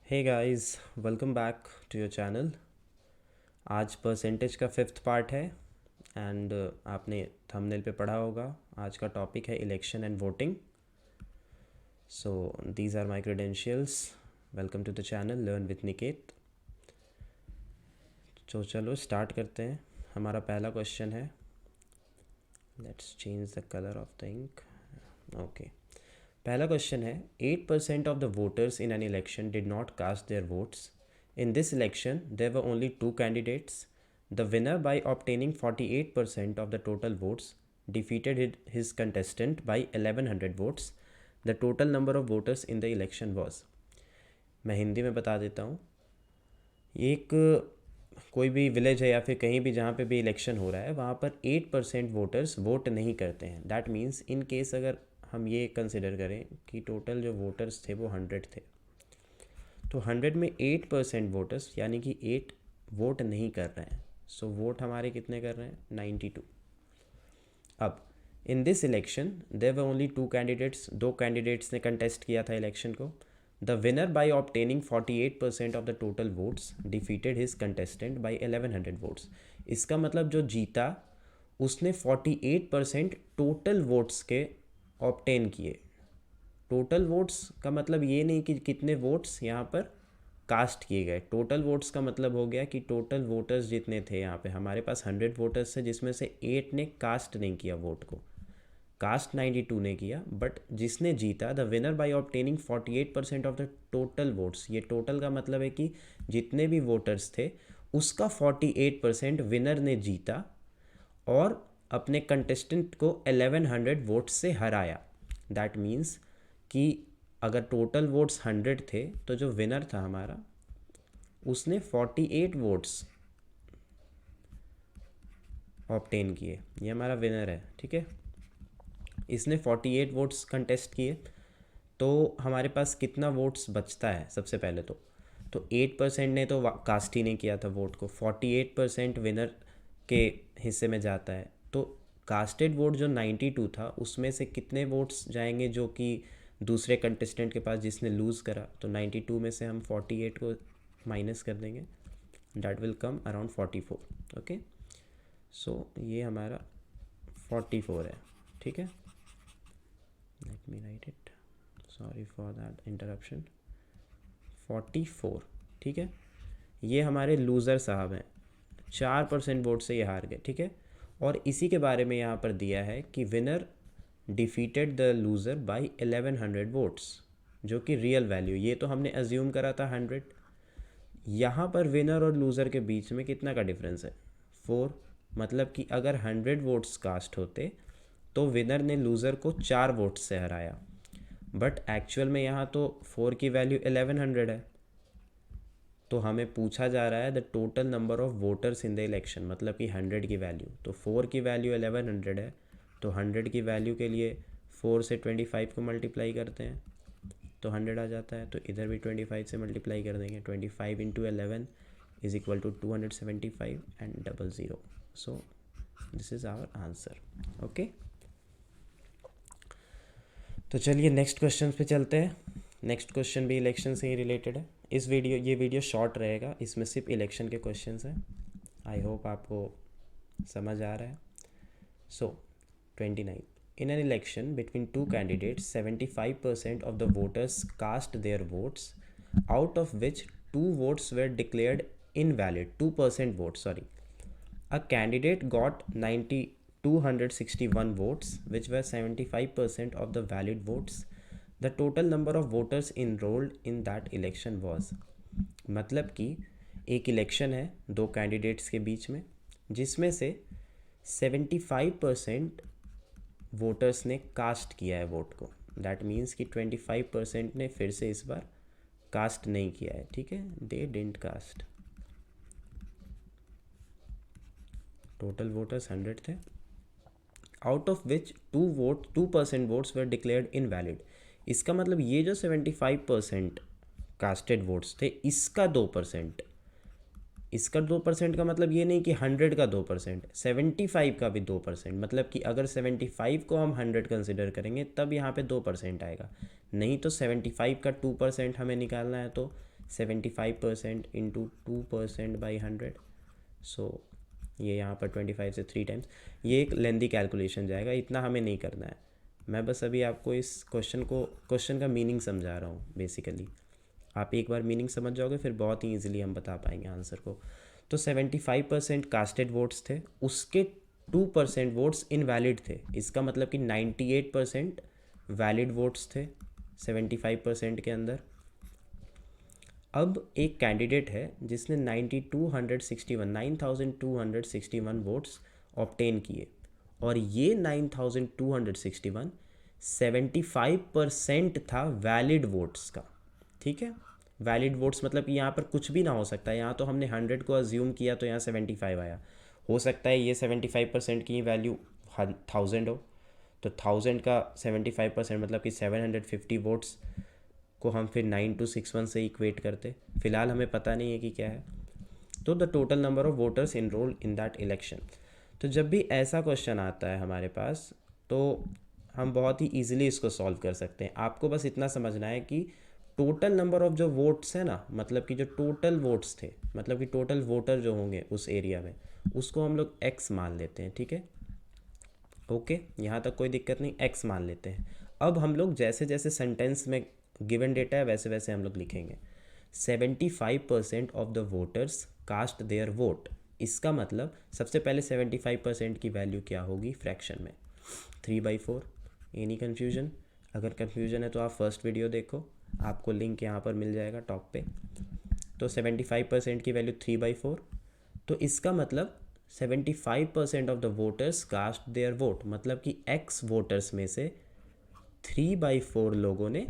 Hey guys, welcome back to your channel. आज percentage का fifth part है and आपने थंबनेल पे पढ़ा होगा। आज का टॉपिक है election and voting. So these are my credentials. Welcome to the channel learn with Niket. तो चलो स्टार्ट करते हैं। हमारा पहला क्वेश्चन है, let's change the colour of the ink. Okay, पहला क्वेश्चन है 8% of the voters in an election did not cast their votes. In this election, there were only two candidates. The winner, by obtaining 48% of the total votes, defeated his contestant by 1100 votes. The total number of voters in the election was. मैं हिंदी में बता देता हूँ। एक कोई भी village है या फिर कहीं भी जहाँ पे भी इलेक्शन हो रहा है वहाँ पर 8% वोटर्स वोट नहीं करते हैं। दैट मीन्स इन केस अगर हम ये कंसिडर करें कि टोटल जो वोटर्स थे वो 100 थे, तो 100 में 8% वोटर्स यानी कि 8 वोट नहीं कर रहे हैं। सो वोट हमारे कितने कर रहे हैं? 92। अब in this election there were only two candidates. दो कैंडिडेट्स ने कंटेस्ट किया था इलेक्शन को। The winner by obtaining 48% of the total votes defeated his contestant by 1100 votes. इसका मतलब जो जीता उसने 48% टोटल वोट्स के ऑब्टेन किए। टोटल वोट्स का मतलब ये नहीं कि कितने वोट्स यहाँ पर कास्ट किए गए। टोटल वोट्स का मतलब हो गया कि टोटल वोटर्स जितने थे यहाँ पे हमारे पास 100 वोटर्स थे जिसमें से 8 ने कास्ट नहीं किया वोट को। कास्ट 92 ने किया, बट जिसने जीता the winner by obtaining 48% of the total votes. ये टोटल का मतलब है कि जितने भी वोटर्स थे उसका 48% विनर ने जीता और अपने कंटेस्टेंट को 1100 वोट्स से हराया। दैट मीन्स कि अगर टोटल वोट्स 100 थे तो जो विनर था हमारा उसने 48 वोट्स ऑब्टेन किए। ये हमारा विनर है, ठीक है। इसने 48 वोट्स किए, तो हमारे पास कितना वोट्स बचता है? सबसे पहले तो 8% ने तो कास्ट ही नहीं किया था वोट को। 48% विनर के हिस्से में जाता है, तो कास्टेड वोट जो 92 था उसमें से कितने वोट्स जाएंगे जो कि दूसरे कंटेस्टेंट के पास जिसने लूज़ करा। तो 92 में से हम 48 को माइनस कर देंगे, that will come around 44। Okay, so ये हमारा 44 है, ठीक है। Let me write it, sorry for that interruption. 44, ठीक है। ये हमारे लूज़र साहब हैं, 4% वोट से ये हार गए, ठीक है। और इसी के बारे में यहाँ पर दिया है कि winner defeated the loser by 1100 votes, जो कि रियल वैल्यू। ये तो हमने अज्यूम करा था 100। यहाँ पर विनर और लूज़र के बीच में कितना का डिफरेंस है? 4। मतलब कि अगर 100 वोट्स कास्ट होते तो विनर ने लूज़र को 4 वोट्स से हराया, बट एक्चुअल में यहाँ तो 4 की वैल्यू 1100 है। तो हमें पूछा जा रहा है the total number of voters in the election, मतलब कि 100 की वैल्यू। तो 4 की वैल्यू 1100 है, तो 100 की वैल्यू के लिए 4 से 25 को मल्टीप्लाई करते हैं तो 100 आ जाता है। तो इधर भी 25 से मल्टीप्लाई कर देंगे। 25 into 11 is equal to 275 and 00। So this is our answer. Okay, तो चलिए नेक्स्ट क्वेश्चन पे चलते हैं। नेक्स्ट क्वेश्चन भी इलेक्शन से ही रिलेटेड है। ये वीडियो शॉर्ट रहेगा, इसमें सिर्फ इलेक्शन के क्वेश्चंस हैं। आई होप आपको समझ आ रहा है। सो 29, in an election between two candidates 75% of the voters cast their votes, out of which 2 votes were declared invalid, 2% votes, sorry. A candidate got 261 votes, which were 75% of the valid votes. The total number of voters enrolled in that election was. मतलब कि एक election है दो candidates के बीच में जिसमें से 75% voters ने कास्ट किया है वोट को। दैट मीन्स कि 25% ने फिर से इस बार कास्ट नहीं किया है, ठीक है। They didn't cast. Total voters 100 थे, out of which 2% votes were declared invalid. इसका मतलब ये जो 75% कास्टेड वोट्स थे इसका 2%, इसका 2% का मतलब ये नहीं कि 100 का 2%, 75 का भी 2%। मतलब कि अगर 75 को हम 100 कंसिडर करेंगे तब यहाँ पे 2% आएगा, नहीं तो 75 का 2% हमें निकालना है तो 75% इंटू 2% बाई 100, सो ये यहाँ पर 25 से 3 टाइम्स। ये एक लेंदी कैलकुलेशन जाएगा, इतना हमें नहीं करना है। मैं बस अभी आपको इस क्वेश्चन का मीनिंग समझा रहा हूँ बेसिकली। आप एक बार मीनिंग समझ जाओगे फिर बहुत ही ईजिली हम बता पाएंगे आंसर को। तो 75% कास्टेड वोट्स थे, उसके 2% वोट्स इनवैलिड थे। इसका मतलब कि 98% वैलिड वोट्स थे 75% के अंदर। अब एक कैंडिडेट है जिसने 9261 वोट्स ऑब्टेन किए, और ये 9261 75% था वैलिड वोट्स का। ठीक है, वैलिड वोट्स मतलब कि यहाँ पर कुछ भी ना हो सकता है। यहाँ तो हमने 100 को अज्यूम किया तो यहाँ 75 आया। हो सकता है ये 75% की वैल्यू 1000 हो, तो 1000 का 75% मतलब कि 750 वोट्स को हम फिर 9261 से इक्वेट करते। फिलहाल हमें पता नहीं है कि क्या है। तो the total number of voters enrolled in that election. तो जब भी ऐसा क्वेश्चन आता है हमारे पास तो हम बहुत ही ईजिली इसको सॉल्व कर सकते हैं। आपको बस इतना समझना है कि टोटल नंबर ऑफ जो वोट्स है ना, मतलब कि जो टोटल वोट्स थे, मतलब कि टोटल वोटर जो होंगे उस एरिया में, उसको हम लोग x मान लेते हैं। ठीक है, ओके, यहाँ तक कोई दिक्कत नहीं, x मान लेते हैं। अब हम लोग जैसे जैसे सेंटेंस में गिवन डेटा है वैसे वैसे हम लोग लिखेंगे। 75% of the voters cast their vote. इसका मतलब सबसे पहले 75% की वैल्यू क्या होगी फ्रैक्शन में, 3/4। Any confusion? अगर कन्फ्यूजन है तो आप फर्स्ट वीडियो देखो, आपको लिंक यहाँ पर मिल जाएगा टॉप पे। तो 75% की वैल्यू 3/4। तो इसका मतलब 75% of the voters cast their vote, मतलब कि x वोटर्स में से 3/4 लोगों ने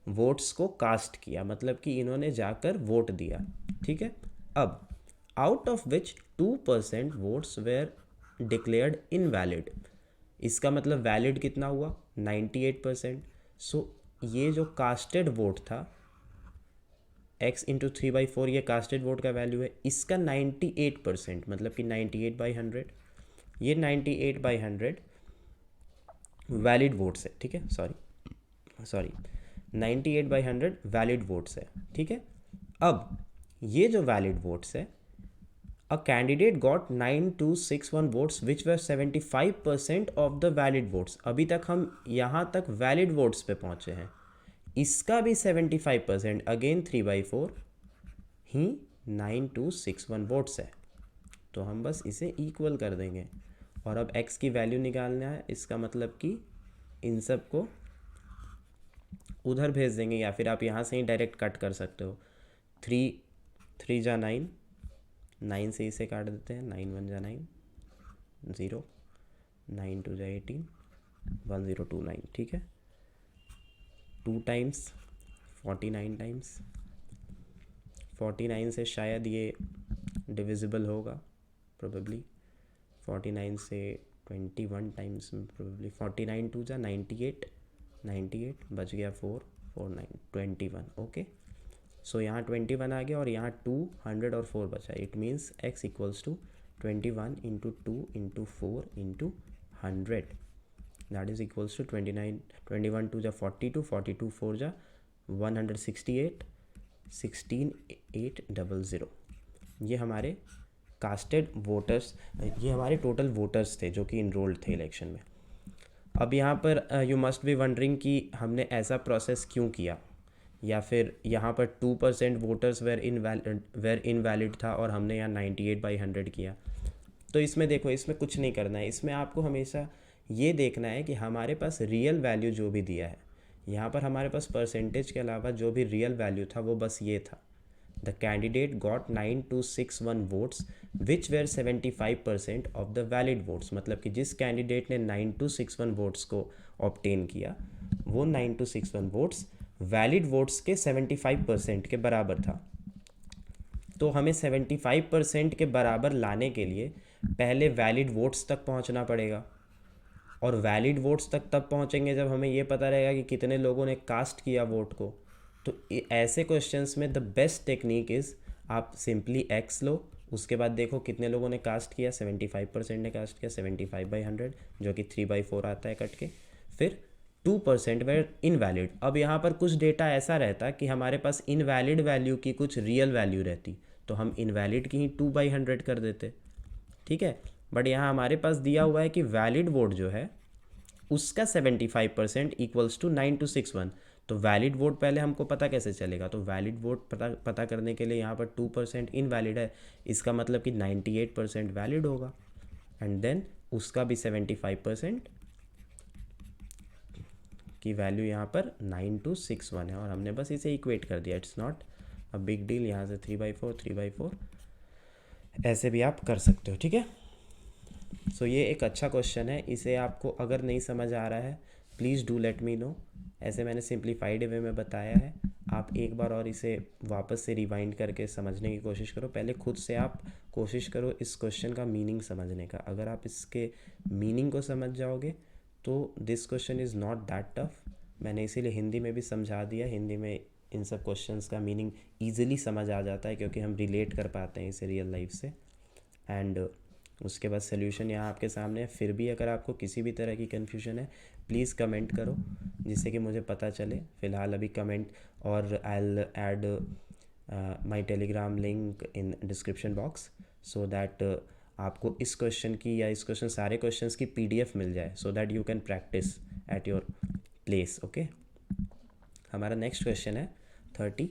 वोट्स को कास्ट किया, मतलब कि इन्होंने जाकर वोट दिया। ठीक है, अब out of which 2% votes were declared invalid. इसका मतलब वैलिड कितना हुआ, 98%। सो ये जो कास्टेड वोट था x इंटू 3/4, ये कास्टेड वोट का वैल्यू है, इसका 98% मतलब कि 98/100। ये 98/100 वैलिड वोट्स है। ठीक है, सॉरी 98/100 वैलिड वोट्स है। ठीक है, अब ये जो वैलिड वोट्स है, a candidate got 9261 votes which were 75% of the valid votes. अभी तक हम यहाँ तक वैलिड वोट्स पे पहुँचे हैं, इसका भी 75% अगेन 3/4 ही 9261 वोट्स है। तो हम बस इसे इक्वल कर देंगे और अब x की वैल्यू निकालना है। इसका मतलब कि इन सब को उधर भेज देंगे, या फिर आप यहाँ से ही डायरेक्ट कट कर सकते हो। 3 जा 9, 9 से इसे काट देते हैं, 9 1 जा 9, 0, 9 2 जा 18, 1029। ठीक है, 2 टाइम्स 49 टाइम्स, 49 से शायद ये डिविजिबल होगा प्रोबेबली, 49 से 21 टाइम्स प्रोबेबली। 49 2 जा 98, 98 बच गया 4, 4 9 21। ओके, सो यहाँ 21 आ गया और यहाँ 200 और 4 बचा। It means x equals to 21 into 2 into 4 into 100, that is equals to 29। 21 2 जा 42, 42 4 जा 168, 16800। ये हमारे कास्टेड वोटर्स, ये हमारे टोटल वोटर्स थे जो कि इनरोल्ड थे इलेक्शन में। अब यहाँ पर यू मस्ट बी वंडरिंग कि हमने ऐसा प्रोसेस क्यों किया, या फिर यहाँ पर 2% वोटर्स वेर इनवैलिड था और हमने यहाँ 98/100 किया। तो इसमें देखो, इसमें कुछ नहीं करना है, इसमें आपको हमेशा ये देखना है कि हमारे पास रियल वैल्यू जो भी दिया है, यहाँ पर हमारे पास परसेंटेज के अलावा जो भी रियल वैल्यू था वो बस ये था, the candidate got 9261 votes which where 75% of the valid votes. मतलब कि जिस कैंडिडेट ने 9261 वोट्स को ऑब्टेन किया वो 9261 वोट्स वैलिड वोट्स के 75% के बराबर था। तो हमें 75% के बराबर लाने के लिए पहले वैलिड वोट्स तक पहुंचना पड़ेगा, और वैलिड वोट्स तक तब पहुंचेंगे जब हमें ये पता रहेगा कि कितने लोगों ने कास्ट किया वोट को। तो ऐसे क्वेश्चंस में द बेस्ट टेक्निक इज़ आप सिंपली x लो, उसके बाद देखो कितने लोगों ने कास्ट किया, 75% ने कास्ट किया, 75/100 जो कि 3/4 आता है कट के, फिर 2% वेर इनवैलिड। अब यहाँ पर कुछ डेटा ऐसा रहता कि हमारे पास इनवैलिड वैल्यू की कुछ रियल वैल्यू रहती, तो हम इनवैलिड की ही 2/100 कर देते, ठीक है। बट यहाँ हमारे पास दिया हुआ है कि वैलिड वोट जो है उसका 75% इक्वल्स टू 9261। तो वैलिड वोट पहले हमको पता कैसे चलेगा, तो वैलिड वोट पता करने के लिए यहाँ पर 2% इनवैलिड है, इसका मतलब कि 98% वैलिड होगा, एंड देन उसका भी 75% की वैल्यू यहाँ पर 9261 है, और हमने बस इसे इक्वेट कर दिया। It's not a big deal. यहाँ से 3/4 3/4 ऐसे भी आप कर सकते हो, ठीक है। सो ये एक अच्छा क्वेश्चन है। इसे आपको अगर नहीं समझ आ रहा है please do let me know. ऐसे मैंने सिंप्लीफाइड वे में बताया है, आप एक बार और इसे वापस से रिवाइंड करके समझने की कोशिश करो। पहले खुद से आप कोशिश करो इस क्वेश्चन का मीनिंग समझने का। अगर आप इसके मीनिंग को समझ जाओगे तो this question is not that tough. मैंने इसीलिए हिंदी में भी समझा दिया। हिंदी में इन सब क्वेश्चंस का मीनिंग ईजिली समझ आ जाता है क्योंकि हम रिलेट कर पाते हैं इसे रियल लाइफ से। एंड उसके बाद सोल्यूशन यहाँ आपके सामने है। फिर भी अगर आपको किसी भी तरह की कन्फ्यूजन है प्लीज़ कमेंट करो जिससे कि मुझे पता चले। फ़िलहाल अभी कमेंट, और I will add my Telegram link in description box so that आपको इस क्वेश्चन की या इस क्वेश्चन सारे क्वेश्चंस की PDF मिल जाए, so that you can practice at your place, okay. हमारा नेक्स्ट क्वेश्चन है 30।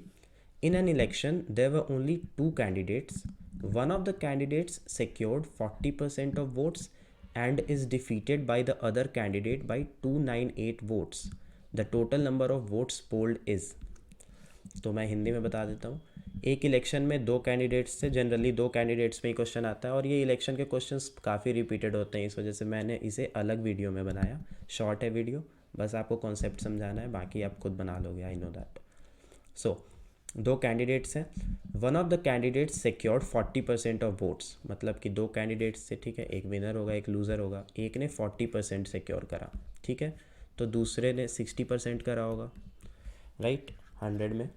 In an election there were only 2 candidates. One of the candidates secured 40% of votes and is defeated by the other candidate by 298 votes. The total number of votes polled is। तो मैं हिंदी में बता देता हूँ। एक election में 2 candidates थे। Generally 2 candidates में ही क्वेश्चन आता है, और ये इलेक्शन के क्वेश्चंस काफ़ी रिपीटेड होते हैं, इस वजह से मैंने इसे अलग वीडियो में बनाया। शॉर्ट है वीडियो, बस आपको कॉन्सेप्ट समझाना है, बाकी आप खुद बना लोगे, I know that. So 2 candidates हैं। One of the candidates secured 40% of votes, मतलब कि 2 कैंडिडेट्स थे, ठीक है। एक विनर होगा एक लूज़र होगा। एक ने 40% सिक्योर करा, ठीक है, तो दूसरे ने 60% करा होगा, राइट, 100 में।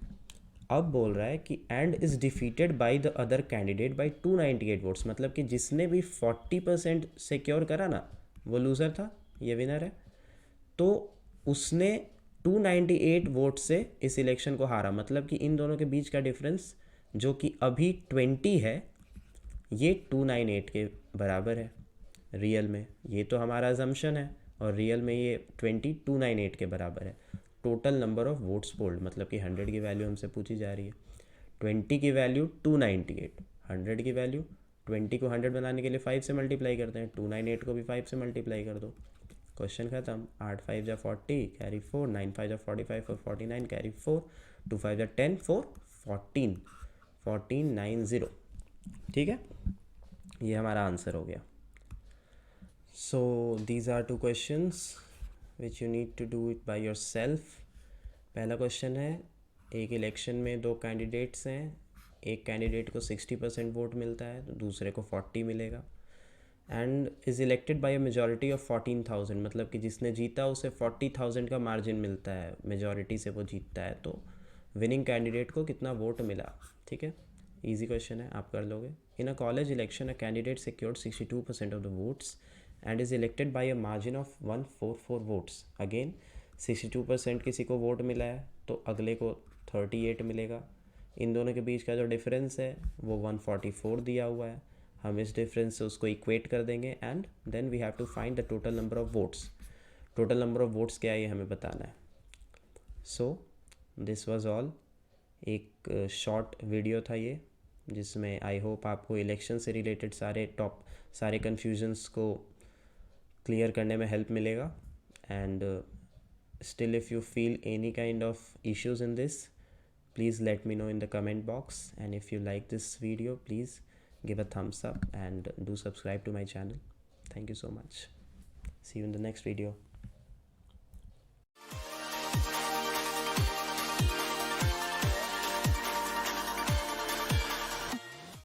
अब बोल रहा है कि and is defeated by the other candidate by 298 votes, मतलब कि जिसने भी 40% सिक्योर करा ना वो लूज़र था, ये विनर है। तो उसने 298 वोट से इस इलेक्शन को हारा, मतलब कि इन दोनों के बीच का डिफरेंस जो कि अभी 20 है ये 298 के बराबर है रियल में। ये तो हमारा अजम्पशन है, और रियल में ये 298 के बराबर है। Total number of votes polled, मतलब कि 100 की वैल्यू हमसे पूछी जा रही है। 20 की वैल्यू 298, 100 की वैल्यू 20 को 100 बनाने के लिए 5 से मल्टीप्लाई करते हैं, 298 को भी 5 से मल्टीप्लाई कर दो, क्वेश्चन खत्म। 8 5 जा 40 कैरी 4, 9 5 जा 45 4 49 कैरी 4, 2 5 जा 10 4 14 1490, ठीक है। ये हमारा आंसर हो गया। So these are 2 questions which you need to do it by yourself. पहला क्वेश्चन है, एक इलेक्शन में 2 कैंडिडेट्स हैं, एक कैंडिडेट को 60% वोट मिलता है तो दूसरे को 40 मिलेगा, and is elected by a majority of 14,000, मतलब कि जिसने जीता उसे 40,000 का मार्जिन मिलता है, मेजॉरिटी से वो जीतता है, तो विनिंग कैंडिडेट को कितना वोट मिला, ठीक है। इजी क्वेश्चन है, आप कर लोगे। In a college election a candidate secured 62% of the votes and is elected by a margin of 144 votes. Again 62% किसी को वोट मिला है तो अगले को 38 मिलेगा। इन दोनों के बीच का जो डिफरेंस है वो 144 दिया हुआ है। हम इस डिफरेंस से उसको इक्वेट कर देंगे and then we have to find the total number of votes. Total number of votes क्या है ये हमें बताना है। So this was all. एक शॉर्ट वीडियो था ये, जिसमें आई होप आपको इलेक्शन से रिलेटेड सारे कन्फ्यूजन्स को क्लियर करने में हेल्प मिलेगा। And still if you feel any kind of issues in this, please let me know in the comment box, and if you like this video please give a thumbs up and do subscribe to my channel. Thank you so much. See you in the next video.